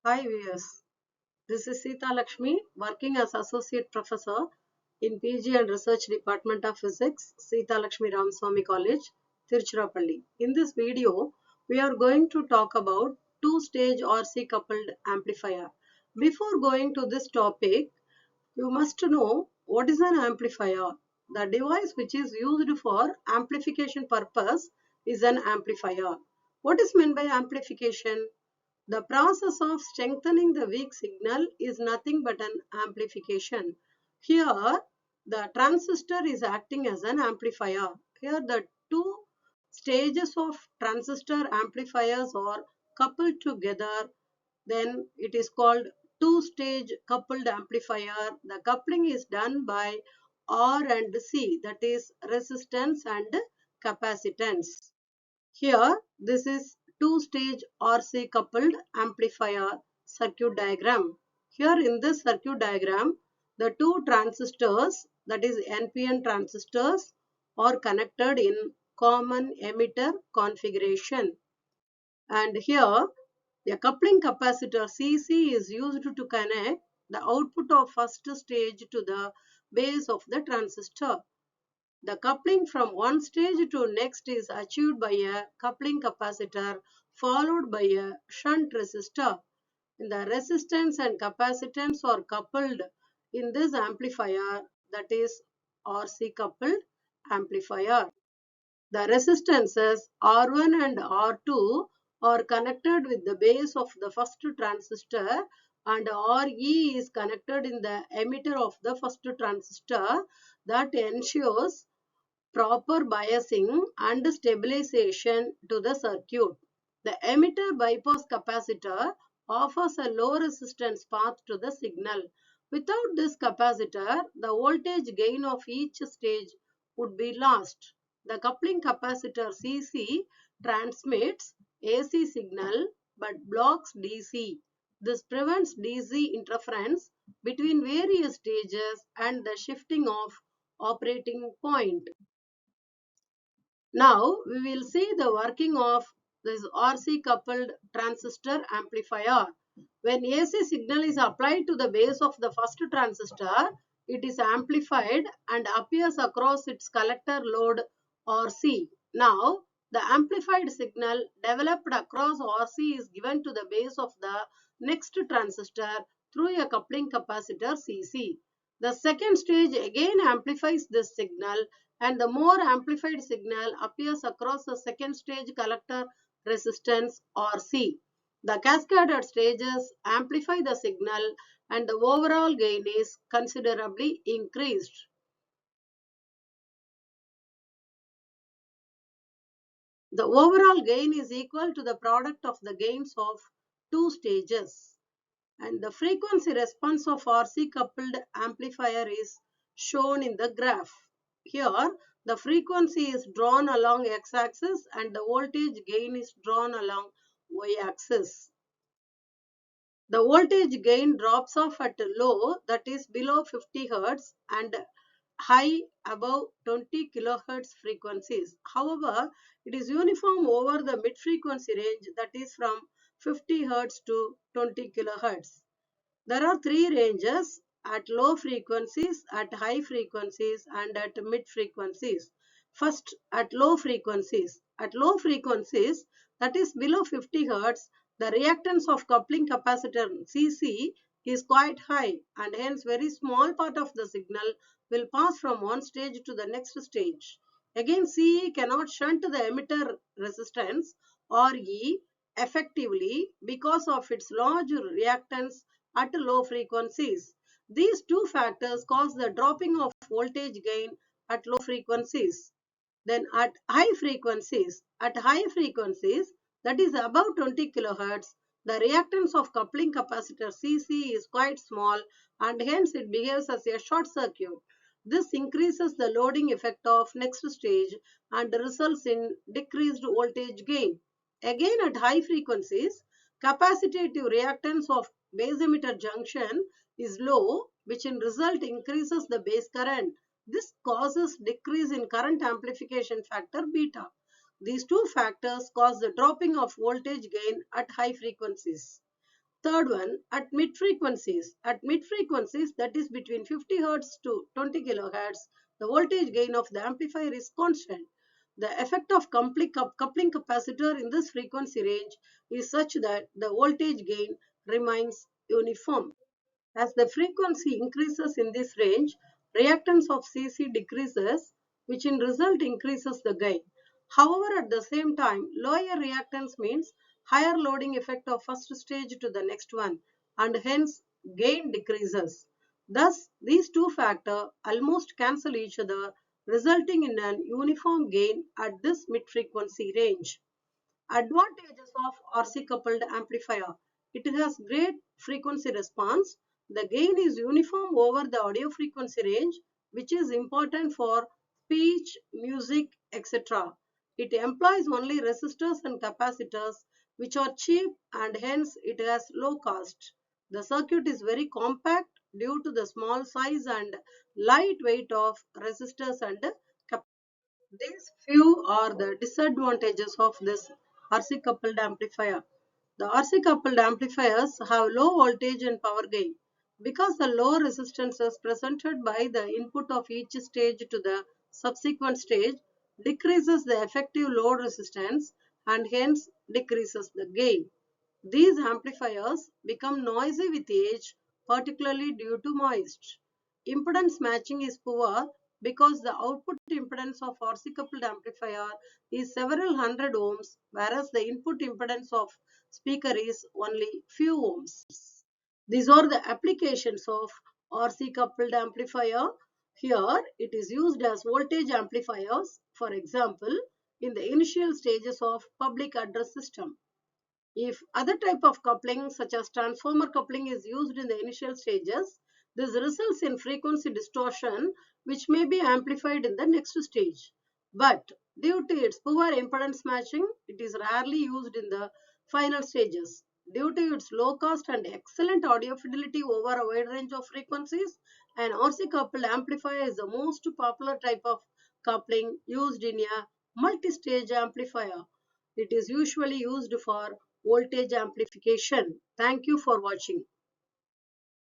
Hi viewers, this is Seethalakshmi working as Associate Professor in PG and Research Department of Physics, Seethalakshmi Ramaswamy College, Tiruchirappalli. In this video, we are going to talk about two-stage RC coupled amplifier. Before going to this topic, you must know what is an amplifier. The device which is used for amplification purpose is an amplifier. What is meant by amplification? The process of strengthening the weak signal is nothing but an amplification. Here, the transistor is acting as an amplifier. Here, the two stages of transistor amplifiers are coupled together. Then it is called two-stage coupled amplifier. The coupling is done by R and C, that is resistance and capacitance. Here, this is two-stage RC coupled amplifier circuit diagram. Here in this circuit diagram, the two transistors, that is NPN transistors, are connected in common emitter configuration. And here, a coupling capacitor CC is used to connect the output of first stage to the base of the transistor. The coupling from one stage to next is achieved by a coupling capacitor followed by a shunt resistor. The resistance and capacitance are coupled in this amplifier, that is RC coupled amplifier. The resistances R1 and R2 are connected with the base of the first transistor and RE is connected in the emitter of the first transistor. That ensures proper biasing and stabilization to the circuit. The emitter bypass capacitor offers a low resistance path to the signal. Without this capacitor, the voltage gain of each stage would be lost. The coupling capacitor CC transmits AC signal but blocks DC. This prevents DC interference between various stages and the shifting of operating point. Now we will see the working of this RC coupled transistor amplifier. When AC signal is applied to the base of the first transistor, it is amplified and appears across its collector load RC. Now the amplified signal developed across RC is given to the base of the next transistor through a coupling capacitor CC. The second stage again amplifies this signal and the more amplified signal appears across the second stage collector resistance RC. The cascaded stages amplify the signal and the overall gain is considerably increased. The overall gain is equal to the product of the gains of two stages. And the frequency response of RC coupled amplifier is shown in the graph. Here, the frequency is drawn along x-axis and the voltage gain is drawn along y-axis. The voltage gain drops off at low, that is below 50 Hz, and high above 20 kHz frequencies. However, it is uniform over the mid-frequency range, that is from 50 Hz to 20 kHz. There are three ranges: at low frequencies, at high frequencies, and at mid frequencies. First, at low frequencies. At low frequencies, that is below 50 Hz, the reactance of coupling capacitor CC is quite high and hence very small part of the signal will pass from one stage to the next stage. Again, CE cannot shunt the emitter resistance RE effectively because of its large reactance at low frequencies. These two factors cause the dropping of voltage gain at low frequencies. Then at high frequencies, that is above 20 kHz, the reactance of coupling capacitor CC is quite small and hence it behaves as a short circuit. This increases the loading effect of next stage and results in decreased voltage gain. Again at high frequencies, capacitive reactance of base emitter junction is low, which in result increases the base current. This causes decrease in current amplification factor beta. These two factors cause the dropping of voltage gain at high frequencies. Third one, at mid frequencies. At mid frequencies, that is between 50 Hz to 20 kHz, the voltage gain of the amplifier is constant. The effect of coupling capacitor in this frequency range is such that the voltage gain remains uniform. As the frequency increases in this range, reactance of CC decreases, which in result increases the gain. However, at the same time, lower reactance means higher loading effect of first stage to the next one, and hence gain decreases. Thus, these two factors almost cancel each other, resulting in an uniform gain at this mid-frequency range. Advantages of RC coupled amplifier. It has great frequency response. The gain is uniform over the audio frequency range, which is important for speech, music, etc. It employs only resistors and capacitors, which are cheap, and hence it has low cost. The circuit is very compact due to the small size and light weight of resistors and capacitors. These few are the disadvantages of this RC coupled amplifier. The RC coupled amplifiers have low voltage and power gain. Because the low resistances presented by the input of each stage to the subsequent stage decreases the effective load resistance and hence decreases the gain. These amplifiers become noisy with age, particularly due to moist. Impedance matching is poor because the output impedance of RC coupled amplifier is several hundred ohms, whereas the input impedance of speaker is only few ohms. These are the applications of RC coupled amplifier. Here it is used as voltage amplifiers, for example, in the initial stages of public address system. If other type of coupling such as transformer coupling is used in the initial stages, this results in frequency distortion which may be amplified in the next stage. But due to its poor impedance matching, it is rarely used in the final stages. Due to its low cost and excellent audio fidelity over a wide range of frequencies, an RC coupled amplifier is the most popular type of coupling used in a multi-stage amplifier. It is usually used for voltage amplification. Thank you for watching.